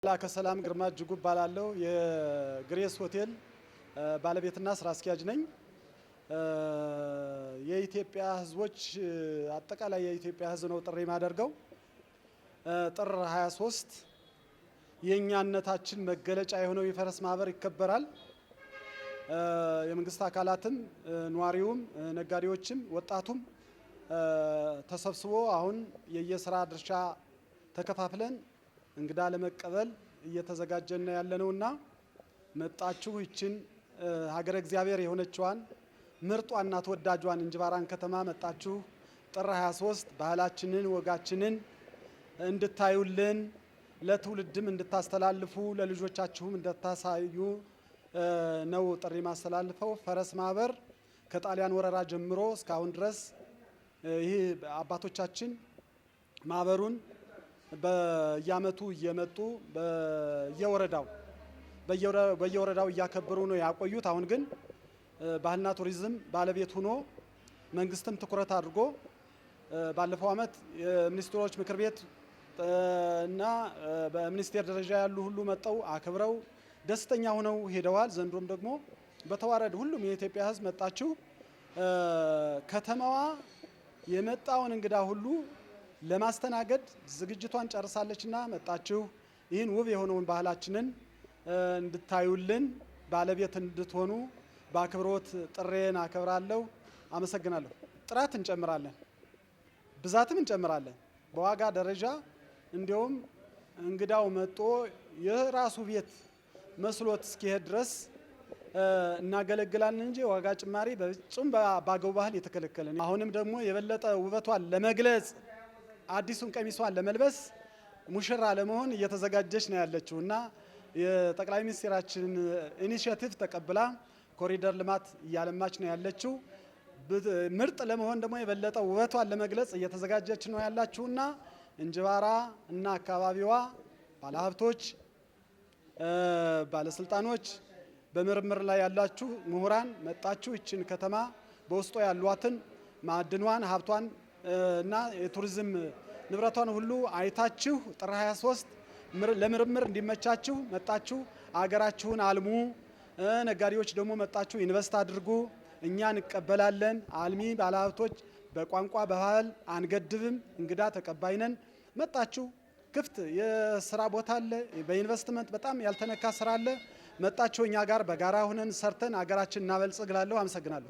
ላከ ሰላም ግርማ እጅጉ እባላለሁ። የግሬስ ሆቴል ባለቤትና ስራ አስኪያጅ ነኝ። የኢትዮጵያ ሕዝቦች አጠቃላይ የኢትዮጵያ ሕዝብ ነው ጥሪ ማደርገው። ጥር 23 የኛነታችን መገለጫ የሆነው የፈረስ ማህበር ይከበራል። የመንግስት አካላትም ነዋሪውም ነጋዴዎችም ወጣቱም ተሰብስቦ አሁን የየስራ ድርሻ ተከፋፍለን እንግዳ ለመቀበል እየተዘጋጀን ያለነውና መጣችሁ ይችን ሀገረ እግዚአብሔር የሆነችዋን ምርጧና ተወዳጇን እንጅባራን ከተማ መጣችሁ ጥር 23 ባህላችንን ወጋችንን እንድታዩልን ለትውልድም እንድታስተላልፉ ለልጆቻችሁም እንድታሳዩ ነው ጥሪ ማስተላልፈው። ፈረስ ማህበር ከጣሊያን ወረራ ጀምሮ እስካሁን ድረስ ይህ አባቶቻችን ማህበሩን በየአመቱ እየመጡ በየወረዳው እያከበሩ ነው ያቆዩት። አሁን ግን ባህልና ቱሪዝም ባለቤት ሆኖ መንግስትም ትኩረት አድርጎ ባለፈው አመት የሚኒስትሮች ምክር ቤት እና በሚኒስቴር ደረጃ ያሉ ሁሉ መጠው አክብረው ደስተኛ ሆነው ሄደዋል። ዘንድሮም ደግሞ በተዋረድ ሁሉም የኢትዮጵያ ሕዝብ መጣችሁ ከተማዋ የመጣውን እንግዳ ሁሉ ለማስተናገድ ዝግጅቷን ጨርሳለችና መጣችሁ ይህን ውብ የሆነውን ባህላችንን እንድታዩልን ባለቤት እንድትሆኑ በአክብሮት ጥሬን አከብራለሁ። አመሰግናለሁ። ጥራት እንጨምራለን፣ ብዛትም እንጨምራለን። በዋጋ ደረጃ እንዲያውም እንግዳው መጥቶ የራሱ ቤት መስሎት እስኪሄድ ድረስ እናገለግላለን እንጂ ዋጋ ጭማሪ በፍጹም በአገው ባህል የተከለከለ ነው። አሁንም ደግሞ የበለጠ ውበቷን ለመግለጽ አዲሱን ቀሚሷን ለመልበስ ሙሽራ ለመሆን እየተዘጋጀች ነው ያለችው እና የጠቅላይ ሚኒስትራችን ኢኒሼቲቭ ተቀብላ ኮሪደር ልማት እያለማች ነው ያለችው። ምርጥ ለመሆን ደግሞ የበለጠ ውበቷን ለመግለጽ እየተዘጋጀች ነው ያላችሁና እንጅባራ እና አካባቢዋ ባለሀብቶች፣ ባለስልጣኖች፣ በምርምር ላይ ያላችሁ ምሁራን መጣችሁ ይችን ከተማ በውስጧ ያሏትን ማዕድኗን ሀብቷን እና የቱሪዝም ንብረቷን ሁሉ አይታችሁ ጥር 23 ለምርምር እንዲመቻችሁ መጣችሁ አገራችሁን አልሙ። ነጋዴዎች ደግሞ መጣችሁ ኢንቨስት አድርጉ። እኛ እንቀበላለን። አልሚ ባለሀብቶች በቋንቋ በባህል አንገድብም። እንግዳ ተቀባይ ነን። መጣችሁ ክፍት የስራ ቦታ አለ። በኢንቨስትመንት በጣም ያልተነካ ስራ አለ። መጣችሁ እኛ ጋር በጋራ ሆነን ሰርተን አገራችን እናበልጽግላለሁ። አመሰግናለሁ።